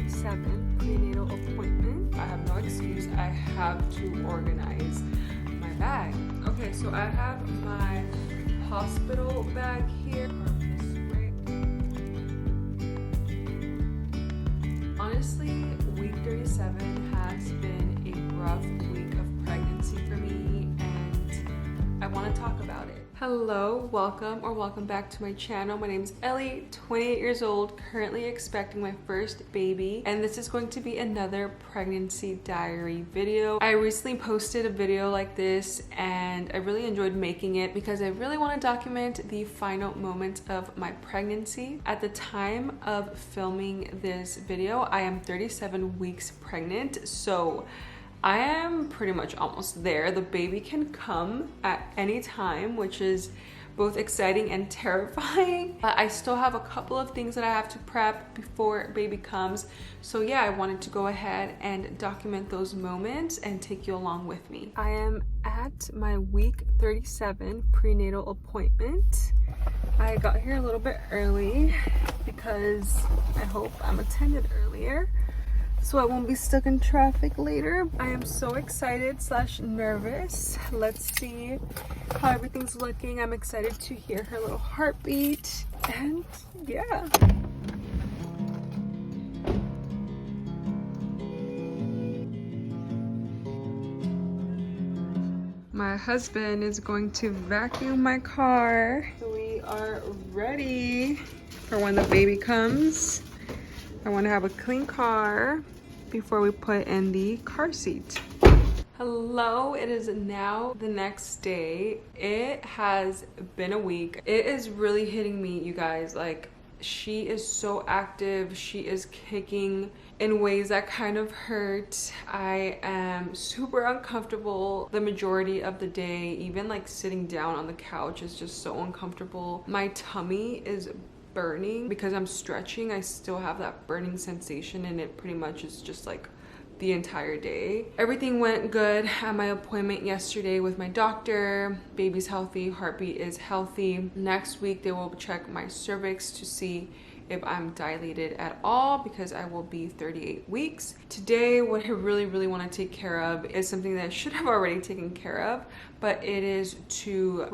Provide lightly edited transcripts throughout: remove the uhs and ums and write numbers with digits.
37 prenatal appointment. I have no excuse. I have to organize my bag. Okay, so I have my hospital bag here. Honestly, week 37 has been a rough week of pregnancy for me, and I want to talk about it. Hello, welcome back to my channel. My name is Ellie, 28 years old, currently expecting my first baby, and this is going to be another pregnancy diary video. I recently posted a video like this and I really enjoyed making it because I really want to document the final moments of my pregnancy. At the time of filming this video, I am 37 weeks pregnant, so I am pretty much almost there. The baby can come at any time, which is both exciting and terrifying. But I still have a couple of things that I have to prep before baby comes. So yeah, I wanted to go ahead and document those moments and take you along with me. I am at my week 37 prenatal appointment. I got here a little bit early because I hope I'm attended earlier, so I won't be stuck in traffic later. I am so excited / nervous. Let's see how everything's looking. I'm excited to hear her little heartbeat, and yeah. My husband is going to vacuum my car. So we are ready for when the baby comes. I want to have a clean car before we put in the car seat. Hello, it is now the next day. It has been a week. It is really hitting me, you guys. Like, she is so active. She is kicking in ways that kind of hurt. I am super uncomfortable the majority of the day. Even like sitting down on the couch is just so uncomfortable. My tummy is burning because I'm stretching. I still have that burning sensation, and it pretty much is just like the entire day. Everything went good at my appointment yesterday with my doctor. Baby's healthy, heartbeat is healthy. Next week they will check my cervix to see if I'm dilated at all, because I will be 38 weeks. Today, what I really want to take care of is something that I should have already taken care of, but it is to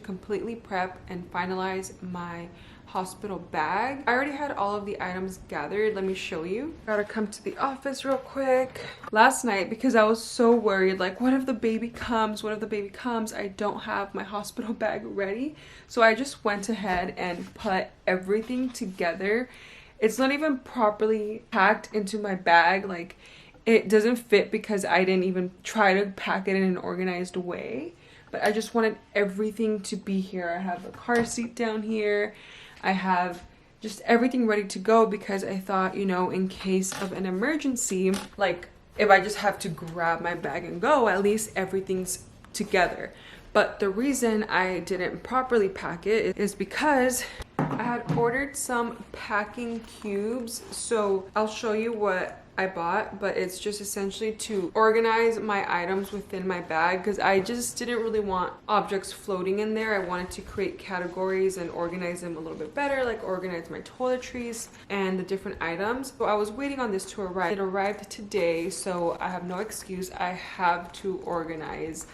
completely prep and finalize my hospital bag. I already had all of the items gathered. Let me show you. Gotta come to the office real quick. Last night, because I was so worried, like, what if the baby comes? What if the baby comes? I don't have my hospital bag ready. So I just went ahead and put everything together. It's not even properly packed into my bag. Like, it doesn't fit because I didn't even try to pack it in an organized way. But I just wanted everything to be here. I have a car seat down here. I have just everything ready to go because I thought, you know, in case of an emergency, like if I just have to grab my bag and go, at least everything's together. But the reason I didn't properly pack it is because I had ordered some packing cubes. So I'll show you what I bought, but it's just essentially to organize my items within my bag because I just didn't really want objects floating in there. I wanted to create categories and organize them a little bit better, like organize my toiletries and the different items. So I was waiting on this to arrive. It arrived today, so I have no excuse. I have to organize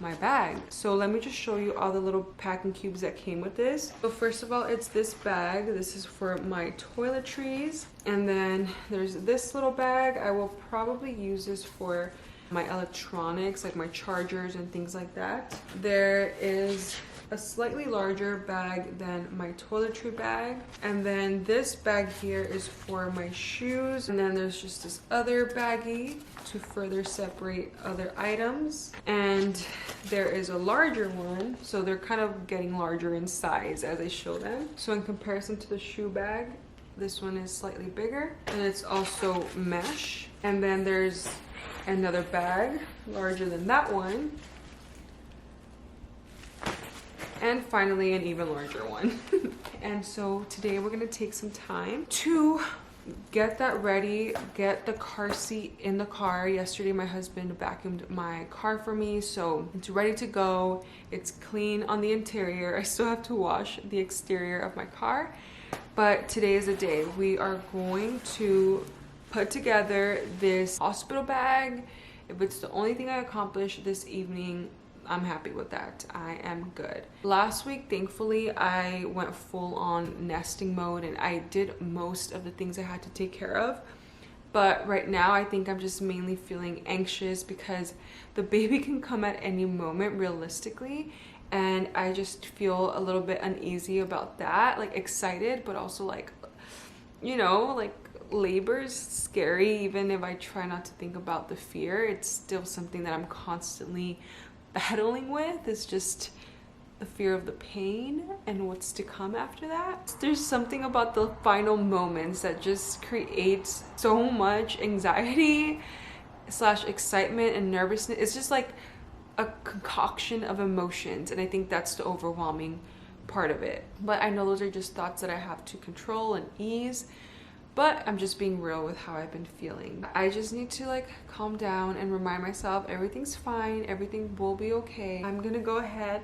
my bag. So let me just show you all the little packing cubes that came with this. So first of all, it's this bag. This is for my toiletries. And then there's this little bag. I will probably use this for my electronics, like my chargers and things like that. There is a slightly larger bag than my toiletry bag. And then this bag here is for my shoes. And then there's just this other baggie to further separate other items. And there is a larger one. So they're kind of getting larger in size as I show them. So in comparison to the shoe bag, this one is slightly bigger. And it's also mesh. And then there's another bag larger than that one. And finally, an even larger one. And so today we're gonna take some time to get that ready, get the car seat in the car. Yesterday my husband vacuumed my car for me, so it's ready to go. It's clean on the interior. I still have to wash the exterior of my car, but today is the day. We are going to put together this hospital bag. If it's the only thing I accomplish this evening, I'm happy with that. I am good. Last week, thankfully, I went full on nesting mode and I did most of the things I had to take care of. But right now, I think I'm just mainly feeling anxious because the baby can come at any moment realistically. And I just feel a little bit uneasy about that, like excited, but also like, you know, like labor is scary. Even if I try not to think about the fear, it's still something that I'm constantly battling with. It's just the fear of the pain and what's to come after that. There's something about the final moments that just creates so much anxiety slash excitement and nervousness. It's just like a concoction of emotions, and I think that's the overwhelming part of it. But I know those are just thoughts that I have to control and ease, but I'm just being real with how I've been feeling. I just need to like calm down and remind myself everything's fine, everything will be okay. I'm gonna go ahead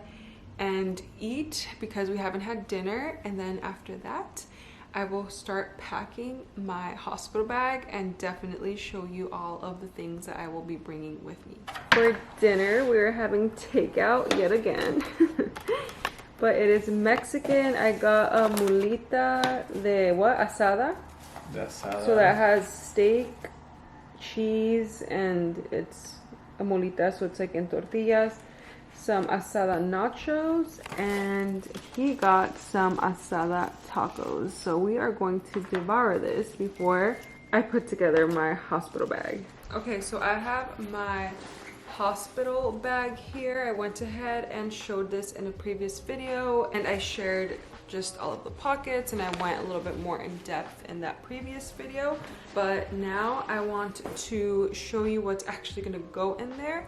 and eat because we haven't had dinner, and then after that I will start packing my hospital bag and definitely show you all of the things that I will be bringing with me. For dinner, we're having takeout yet again. But it is Mexican. I got a mulita de what? Asada? The asada. So that has steak, cheese, and it's a mulita, so it's like in tortillas. Some asada nachos, and he got some asada tacos. So we are going to devour this before I put together my hospital bag. Okay, so I have my hospital bag here. I went ahead and showed this in a previous video, and I shared just all of the pockets, and I went a little bit more in depth in that previous video. But now I want to show you what's actually gonna go in there.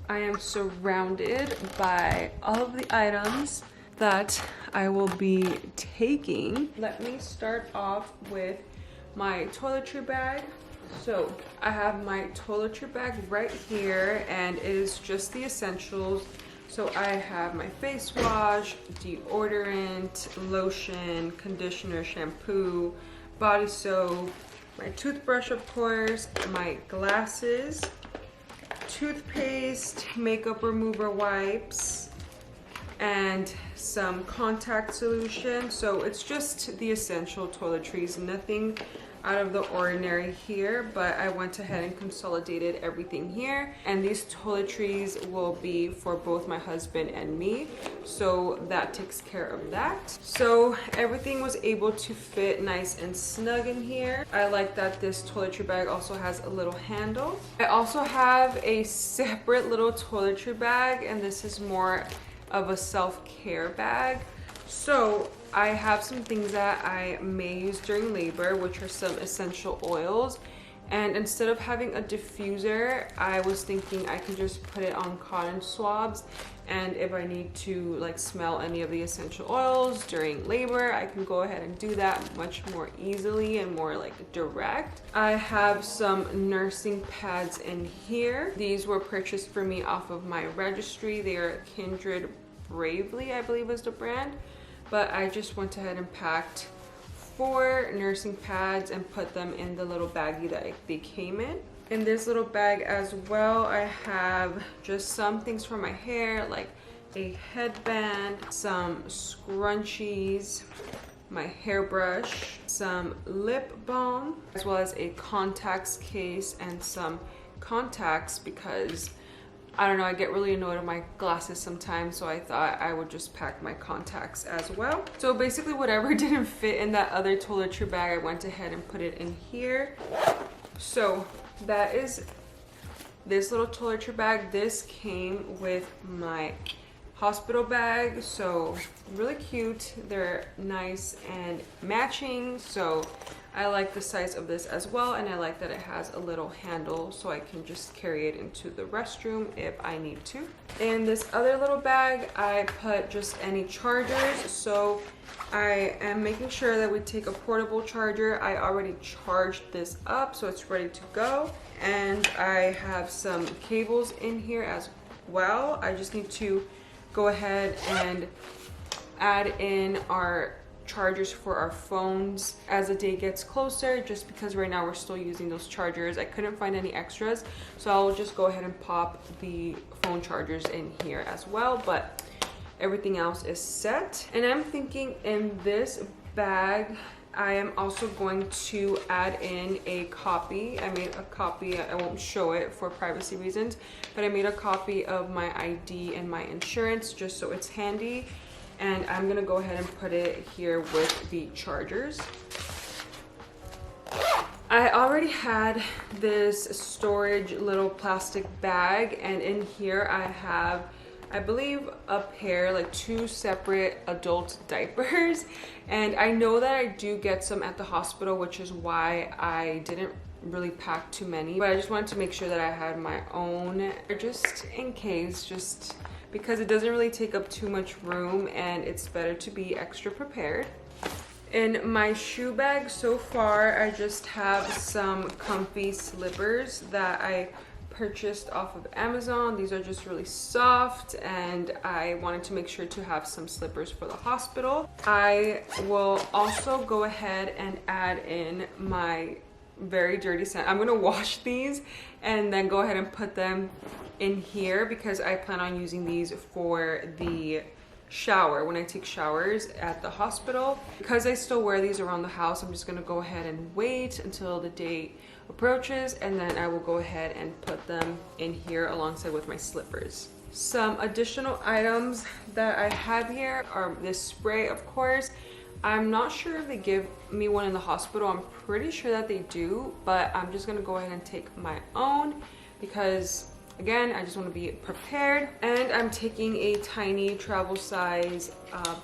I am surrounded by all of the items that I will be taking. Let me start off with my toiletry bag. So I have my toiletry bag right here, and it is just the essentials. So I have my face wash, deodorant, lotion, conditioner, shampoo, body soap, my toothbrush, of course, my glasses, toothpaste, makeup remover wipes, and some contact solution. So it's just the essential toiletries, nothing out of the ordinary here, but I went ahead and consolidated everything here. And these toiletries will be for both my husband and me, so that takes care of that. So everything was able to fit nice and snug in here. I like that this toiletry bag also has a little handle. I also have a separate little toiletry bag, and this is more of a self-care bag. So I have some things that I may use during labor, which are some essential oils. And instead of having a diffuser, I was thinking I can just put it on cotton swabs. And if I need to like smell any of the essential oils during labor, I can go ahead and do that much more easily and more like direct. I have some nursing pads in here. These were purchased for me off of my registry. They are Kindred Bravely, I believe is the brand. But I just went ahead and packed 4 nursing pads and put them in the little baggie that they came in. In this little bag as well, I have just some things for my hair, like a headband, some scrunchies, my hairbrush, some lip balm, as well as a contacts case and some contacts because I don't know, I get really annoyed with my glasses sometimes, so I thought I would just pack my contacts as well. So basically whatever didn't fit in that other toiletry bag, I went ahead and put it in here. So that is this little toiletry bag. This came with my hospital bag, so really cute. They're nice and matching, so I like the size of this as well, and I like that it has a little handle so I can just carry it into the restroom if I need to. In this other little bag, I put just any chargers, so I am making sure that we take a portable charger. I already charged this up, so it's ready to go. And I have some cables in here as well. I just need to go ahead and add in our chargers for our phones as the day gets closer, just because right now we're still using those chargers. I couldn't find any extras, so I'll just go ahead and pop the phone chargers in here as well, but everything else is set. And I'm thinking in this bag I am also going to add in a copy. I made a copy, I won't show it for privacy reasons, but I made a copy of my ID and my insurance just so it's handy. And I'm gonna go ahead and put it here with the chargers. I already had this storage little plastic bag, and in here I have, I believe, a pair, like 2 separate adult diapers. And I know that I do get some at the hospital, which is why I didn't really pack too many, but I just wanted to make sure that I had my own just in case, just because it doesn't really take up too much room and it's better to be extra prepared. In my shoe bag so far, I just have some comfy slippers that I purchased off of Amazon. These are just really soft, and I wanted to make sure to have some slippers for the hospital. I will also go ahead and add in my very dirty sand. I'm gonna wash these and then go ahead and put them in here because I plan on using these for the shower when I take showers at the hospital. Because I still wear these around the house, I'm just gonna go ahead and wait until the date approaches, and then I will go ahead and put them in here alongside with my slippers. Some additional items that I have here are this spray, of course. I'm not sure if they give me one in the hospital. I'm pretty sure that they do, but I'm just gonna go ahead and take my own because, again, I just want to be prepared. And I'm taking a tiny travel size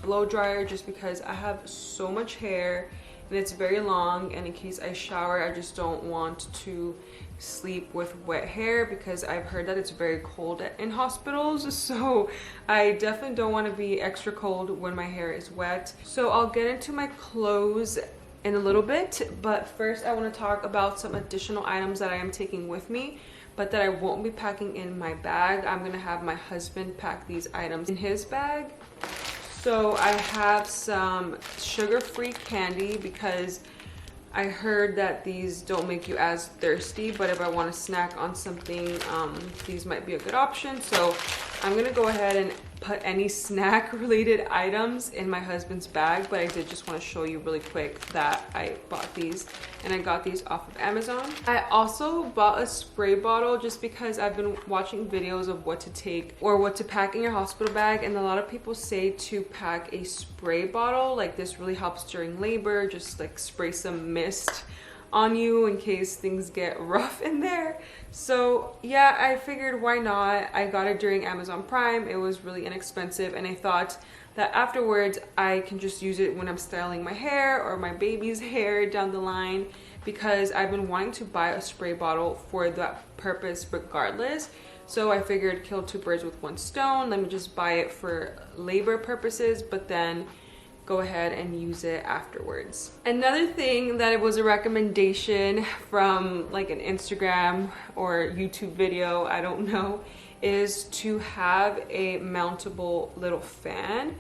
blow dryer just because I have so much hair and it's very long, and in case I shower, I just don't want to sleep with wet hair because I've heard that it's very cold in hospitals, so I definitely don't want to be extra cold when my hair is wet. So I'll get into my clothes in a little bit, but first I want to talk about some additional items that I am taking with me but that I won't be packing in my bag. I'm gonna have my husband pack these items in his bag. So I have some sugar-free candy because I heard that these don't make you as thirsty, but if I want to snack on something, these might be a good option. So I'm gonna go ahead and put any snack related items in my husband's bag, but I did just want to show you really quick that I bought these, and I got these off of Amazon. I also bought a spray bottle just because I've been watching videos of what to take or what to pack in your hospital bag, and a lot of people say to pack a spray bottle. Like, this really helps during labor, just like spray some mist on you in case things get rough in there. So yeah, I figured why not. I got it during Amazon Prime. It was really inexpensive, and I thought that afterwards I can just use it when I'm styling my hair or my baby's hair down the line, because I've been wanting to buy a spray bottle for that purpose regardless. So I figured kill 2 birds with 1 stone. Let me just buy it for labor purposes, but then go ahead and use it afterwards. Another thing that it was a recommendation from like an Instagram or YouTube video, I don't know, is to have a mountable little fan.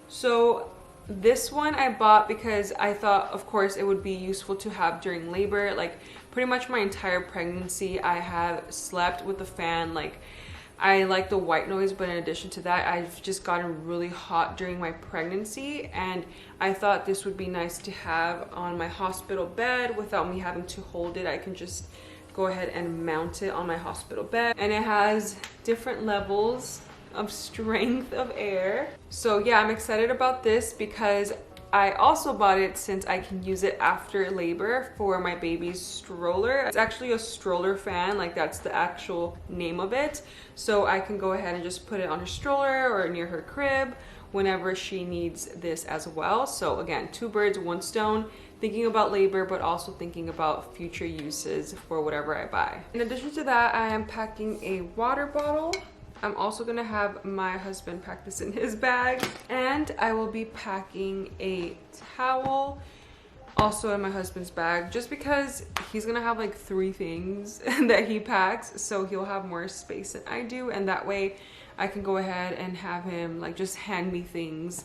So this one I bought because I thought, of course, it would be useful to have during labor. Like, pretty much my entire pregnancy I have slept with the fan. Like, I like the white noise, but in addition to that, I've just gotten really hot during my pregnancy, and I thought this would be nice to have on my hospital bed without me having to hold it. I can just go ahead and mount it on my hospital bed, and it has different levels of strength of air. So yeah, I'm excited about this because I also bought it since I can use it after labor for my baby's stroller. It's actually a stroller fan, like that's the actual name of it. So I can go ahead and just put it on her stroller or near her crib whenever she needs this as well. So again, 2 birds, 1 stone, thinking about labor, but also thinking about future uses for whatever I buy. In addition to that, I am packing a water bottle. I'm also gonna have my husband pack this in his bag, and I will be packing a towel also in my husband's bag, just because he's gonna have like 3 things that he packs, so he'll have more space than I do, and that way I can go ahead and have him like just hand me things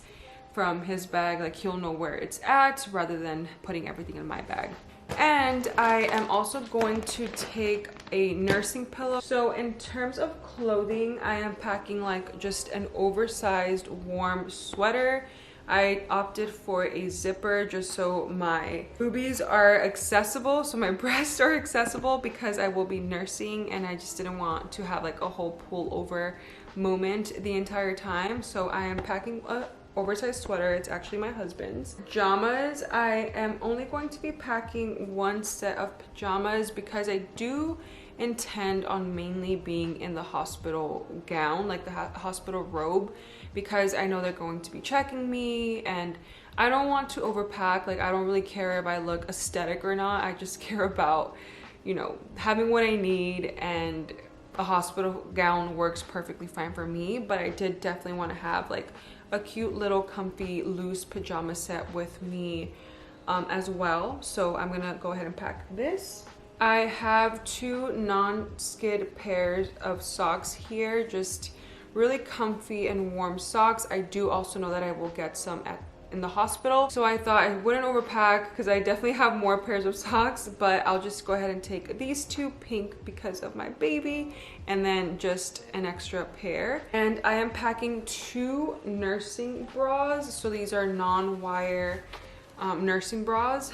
from his bag, like he'll know where it's at rather than putting everything in my bag. And I am also going to take a nursing pillow. So in terms of clothing, I am packing like just an oversized warm sweater. I opted for a zipper just so my boobies are accessible, so my breasts are accessible, because I will be nursing and I just didn't want to have like a whole pullover moment the entire time. So I am packing a oversized sweater. It's actually my husband's. Pajamas, I am only going to be packing one set of pajamas because I do intend on mainly being in the hospital gown, like the hospital robe, because I know they're going to be checking me and I don't want to overpack. Like, I don't really care if I look aesthetic or not. I just care about, you know, having what I need, and a hospital gown works perfectly fine for me. But I did definitely want to have like a cute little comfy loose pajama set with me as well. So I'm gonna go ahead and pack this. I have two non-skid pairs of socks here, just really comfy and warm socks. I do also know that I will get some in the hospital, so I thought I wouldn't overpack because I definitely have more pairs of socks, but I'll just go ahead and take these two, pink because of my baby, and then just an extra pair. And I am packing two nursing bras. So these are non-wire nursing bras.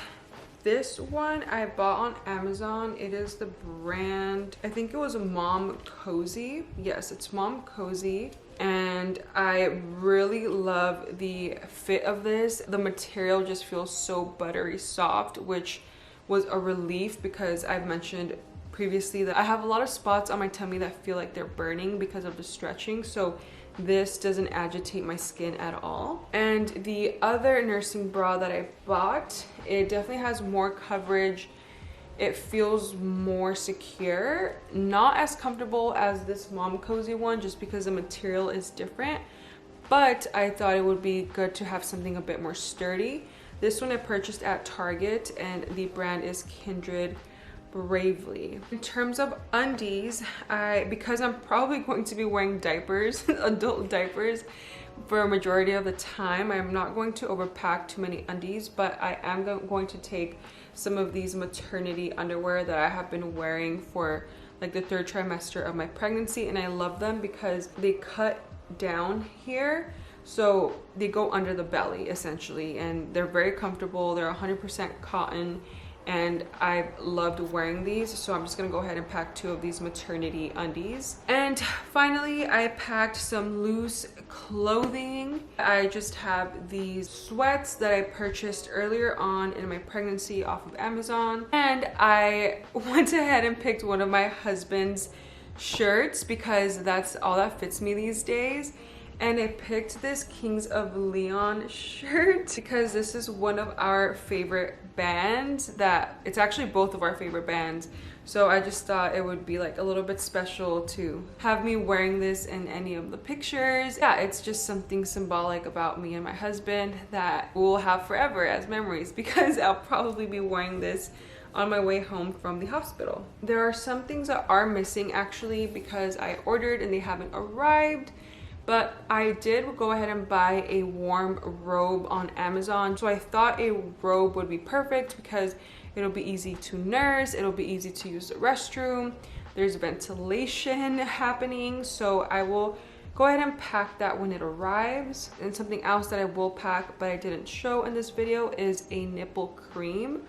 This one I bought on Amazon. It is the brand, I think it was Mom Cozy. Yes, it's Mom Cozy. And I really love the fit of this. The material just feels so buttery soft, which was a relief because I've mentioned previously that I have a lot of spots on my tummy that feel like they're burning because of the stretching. So this doesn't agitate my skin at all. And the other nursing bra that I bought, it definitely has more coverage. It feels more secure, not as comfortable as this Mom Cozy one just because the material is different, but I thought it would be good to have something a bit more sturdy. This one I purchased at Target and the brand is Kindred Bravely. In terms of undies, because I'm probably going to be wearing diapers, adult diapers, for a majority of the time, I'm not going to overpack too many undies, but I am going to take some of these maternity underwear that I have been wearing for like the 3rd trimester of my pregnancy, and I love them because they cut down here, so they go under the belly essentially, and they're very comfortable. They're 100% cotton, and I've loved wearing these, so I'm just gonna go ahead and pack 2 of these maternity undies. And finally, I packed some loose clothing. I just have these sweats that I purchased earlier on in my pregnancy off of Amazon, and I went ahead and picked one of my husband's shirts because that's all that fits me these days. And I picked this Kings of Leon shirt because this is one of our favorite bands. That it's actually both of our favorite bands, so I just thought it would be like a little bit special to have me wearing this in any of the pictures. Yeah, it's just something symbolic about me and my husband that we'll have forever as memories, because I'll probably be wearing this on my way home from the hospital. There are some things that are missing actually because I ordered and they haven't arrived. But I did go ahead and buy a warm robe on Amazon. So I thought a robe would be perfect because it'll be easy to nurse, it'll be easy to use the restroom, there's ventilation happening. So I will go ahead and pack that when it arrives. And something else that I will pack but I didn't show in this video is a nipple cream.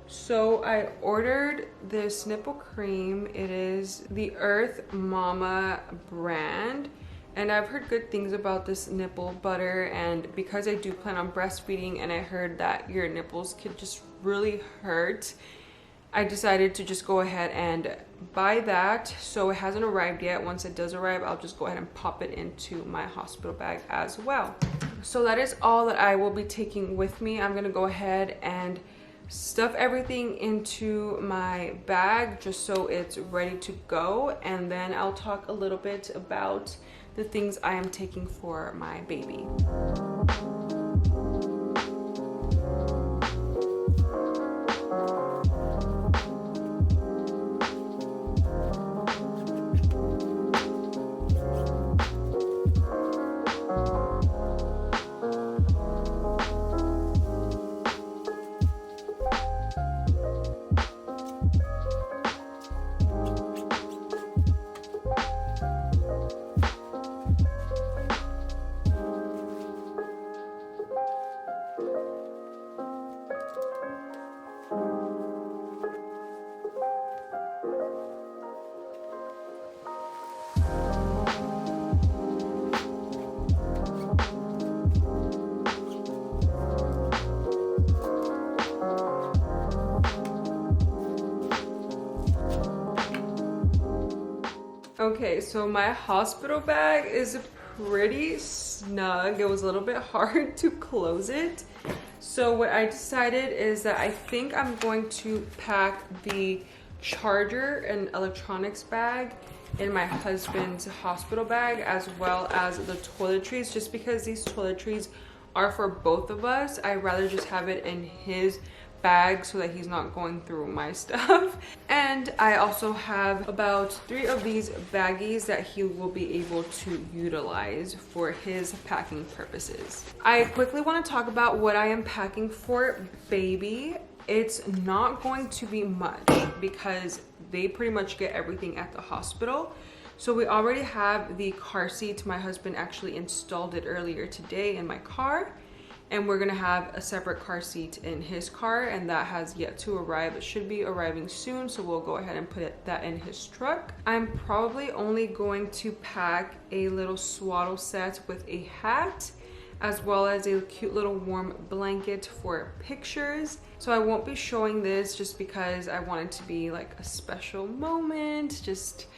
So I ordered this nipple cream. It is the Earth Mama brand. And I've heard good things about this nipple butter, and because I do plan on breastfeeding and I heard that your nipples could just really hurt, I decided to just go ahead and buy that. So it hasn't arrived yet. Once it does arrive, I'll just go ahead and pop it into my hospital bag as well. So that is all that I will be taking with me. I'm gonna go ahead and stuff everything into my bag just so it's ready to go, and then I'll talk a little bit about the things I am taking for my baby. Okay, so my hospital bag is pretty snug. It was a little bit hard to close it. So what I decided is that I think I'm going to pack the charger and electronics bag in my husband's hospital bag, as well as the toiletries, just because these toiletries are for both of us. I'd rather just have it in his bag so that he's not going through my stuff. And I also have about 3 of these baggies that he will be able to utilize for his packing purposes. I quickly want to talk about what I am packing for baby. It's not going to be much because they pretty much get everything at the hospital. So we already have the car seat. My husband actually installed it earlier today in my car. And we're gonna have a separate car seat in his car, and that has yet to arrive. It should be arriving soon, so we'll go ahead and put that in his truck. I'm probably only going to pack a little swaddle set with a hat, as well as a cute little warm blanket for pictures. So I won't be showing this just because I want it to be like a special moment, just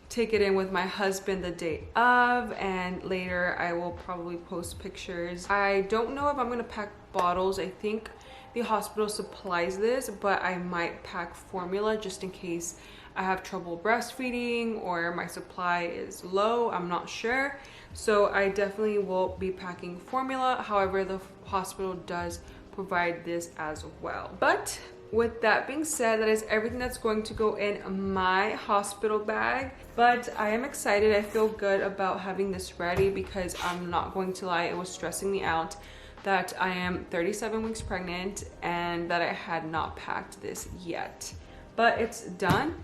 take it in with my husband the day of, and later I will probably post pictures. I don't know if I'm gonna pack bottles. I think the hospital supplies this, but I might pack formula just in case I have trouble breastfeeding or my supply is low. I'm not sure. So I definitely will be packing formula. However, the hospital does provide this as well. But with that being said, that is everything that's going to go in my hospital bag. But I am excited. I feel good about having this ready because I'm not going to lie, it was stressing me out that I am 37 weeks pregnant and that I had not packed this yet. But it's done.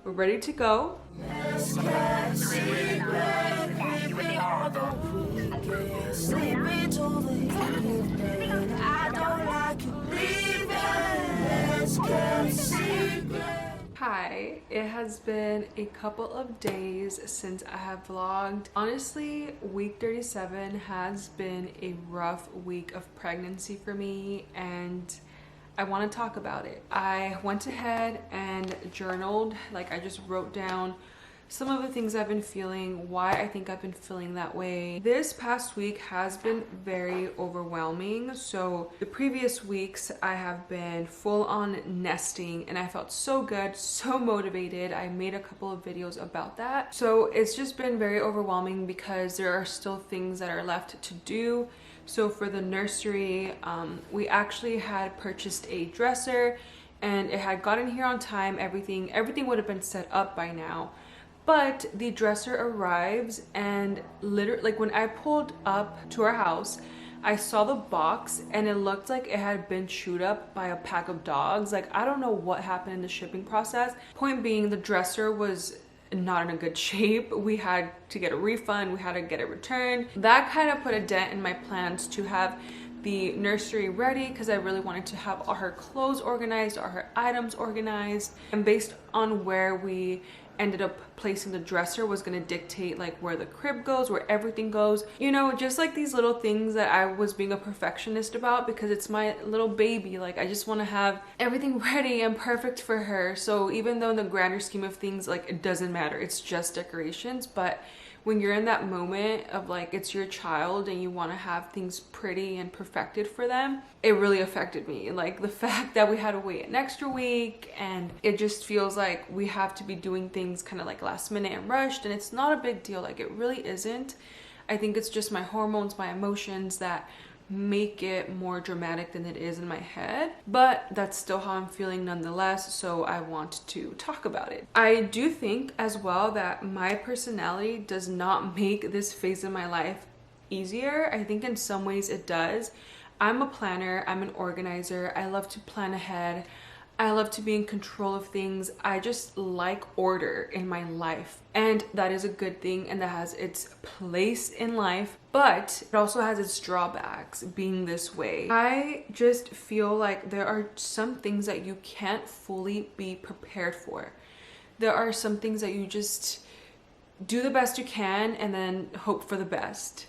We're ready to go. Hi, it has been a couple of days since I have vlogged. Honestly, week 37 has been a rough week of pregnancy for me, and I want to talk about it. I went ahead and journaled, like I just wrote down some of the things I've been feeling, why I think I've been feeling that way. This past week has been very overwhelming. So the previous weeks I have been full on nesting and I felt so good, so motivated. I made a couple of videos about that. So it's just been very overwhelming because there are still things that are left to do. So for the nursery, we actually had purchased a dresser and it had gotten here on time. Everything would have been set up by now. But the dresser arrives and literally, like when I pulled up to our house, I saw the box and it looked like it had been chewed up by a pack of dogs. Like, I don't know what happened in the shipping process. Point being, the dresser was not in a good shape. We had to get a refund, we had to get it returned. That kind of put a dent in my plans to have the nursery ready because I really wanted to have all her clothes organized, all her items organized. And based on where we ended up placing the dresser was going to dictate like where the crib goes, where everything goes, you know, just like these little things that I was being a perfectionist about because it's my little baby. Like, I just want to have everything ready and perfect for her. So even though in the grander scheme of things, like, it doesn't matter, it's just decorations, but when you're in that moment of like it's your child and you want to have things pretty and perfected for them, it really affected me. Like the fact that we had to wait an extra week and it just feels like we have to be doing things kind of like last minute and rushed, and it's not a big deal. Like, it really isn't. I think it's just my hormones, my emotions that make it more dramatic than it is in my head, but that's still how I'm feeling nonetheless, so I want to talk about it. I do think as well that my personality does not make this phase of my life easier. I think in some ways it does. I'm a planner, I'm an organizer, I love to plan ahead. I love to be in control of things. I just like order in my life. And that is a good thing and that has its place in life, but it also has its drawbacks being this way. I just feel like there are some things that you can't fully be prepared for. There are some things that you just do the best you can and then hope for the best.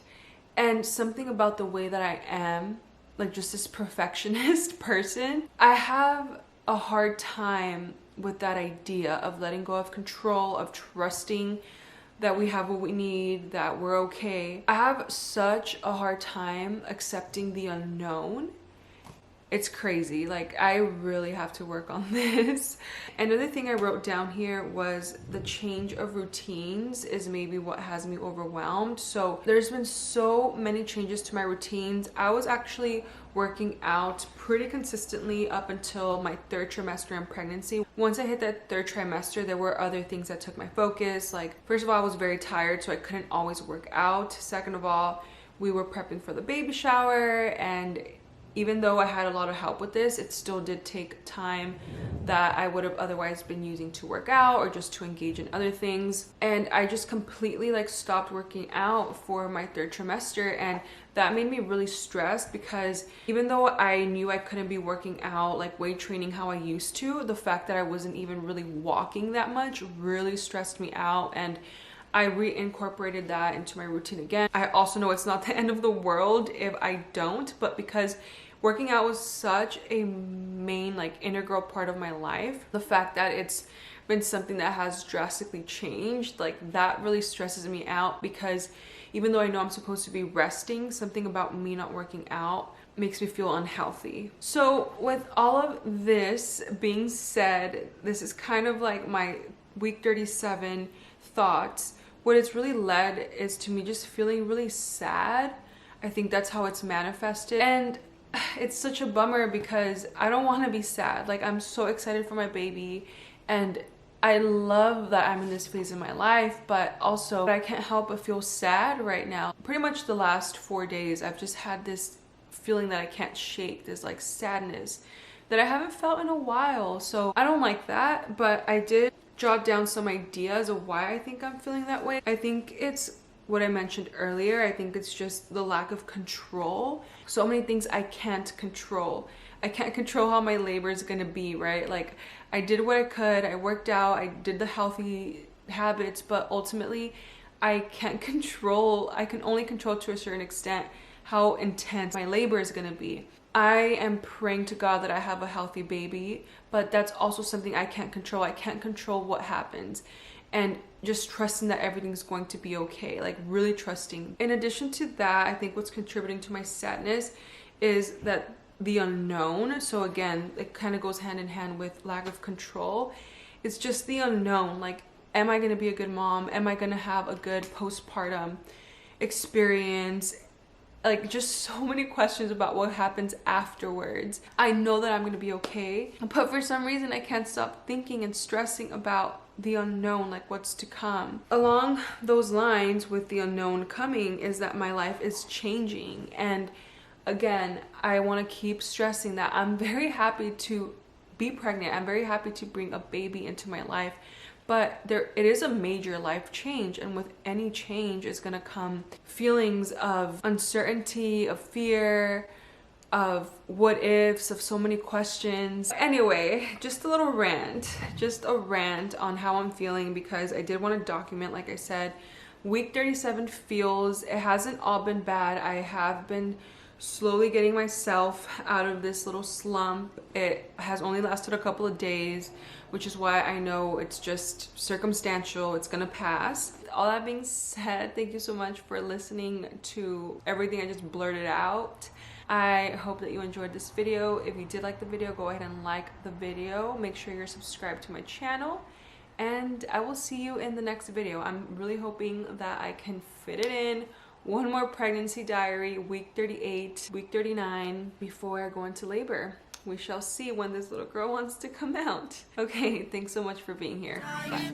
And something about the way that I am, like just this perfectionist person, I have a hard time with that idea of letting go of control, of trusting that we have what we need, that we're okay. I have such a hard time accepting the unknown. It's crazy. Like, I really have to work on this. Another thing I wrote down here was the change of routines is maybe what has me overwhelmed. So there's been so many changes to my routines. I was actually working out pretty consistently up until my 3rd trimester in pregnancy. Once I hit that 3rd trimester, there were other things that took my focus. Like, first of all, I was very tired, so I couldn't always work out. Second of all, we were prepping for the baby shower, and even though I had a lot of help with this, it still did take time that I would have otherwise been using to work out or just to engage in other things. And I just completely like stopped working out for my 3rd trimester, and that made me really stressed because even though I knew I couldn't be working out, like weight training how I used to, the fact that I wasn't even really walking that much really stressed me out, and I reincorporated that into my routine again. I also know it's not the end of the world if I don't, but because working out was such a main, like, integral part of my life, the fact that it's been something that has drastically changed, like, that really stresses me out, because even though I know I'm supposed to be resting, something about me not working out makes me feel unhealthy. So with all of this being said, this is kind of like my week 37 thoughts. What it's really led is to me just feeling really sad. I think that's how it's manifested, and it's such a bummer because I don't want to be sad. Like, I'm so excited for my baby and I love that I'm in this phase in my life, but also I can't help but feel sad right now. Pretty much the last 4 days I've just had this feeling that I can't shake, this like sadness that I haven't felt in a while. So I don't like that, but I did jot down some ideas of why I think I'm feeling that way. I think it's what I mentioned earlier. I think it's just the lack of control. So many things I can't control. I can't control how my labor is gonna be, right? Like, I did what I could, I worked out, I did the healthy habits, but ultimately I can't control, I can only control to a certain extent how intense my labor is gonna be. I am praying to God that I have a healthy baby, but that's also something I can't control. I can't control what happens. And just trusting that everything's going to be okay, like really trusting. In addition to that, I think what's contributing to my sadness is that the unknown. So again, it kind of goes hand in hand with lack of control. It's just the unknown. Like, am I going to be a good mom? Am I going to have a good postpartum experience? Like, just so many questions about what happens afterwards. I know that I'm going to be okay, but for some reason I can't stop thinking and stressing about the unknown, like what's to come. Along those lines with the unknown coming is that my life is changing. And again, I want to keep stressing that I'm very happy to be pregnant. I'm very happy to bring a baby into my life, but it is a major life change, and with any change is going to come feelings of uncertainty, of fear, of what ifs, of so many questions. Anyway, just a little rant, just a rant on how I'm feeling, because I did want to document, like I said, week 37 feels, it hasn't all been bad. I have been slowly getting myself out of this little slump. It has only lasted a couple of days, which is why I know it's just circumstantial, it's gonna pass. All that being said, thank you so much for listening to everything I just blurted out. I hope that you enjoyed this video. If you did like the video, go ahead and like the video. Make sure you're subscribed to my channel, and I will see you in the next video. I'm really hoping that I can fit it in. One more pregnancy diary, week 38, week 39, before I go into labor. We shall see when this little girl wants to come out. Okay, thanks so much for being here. Bye.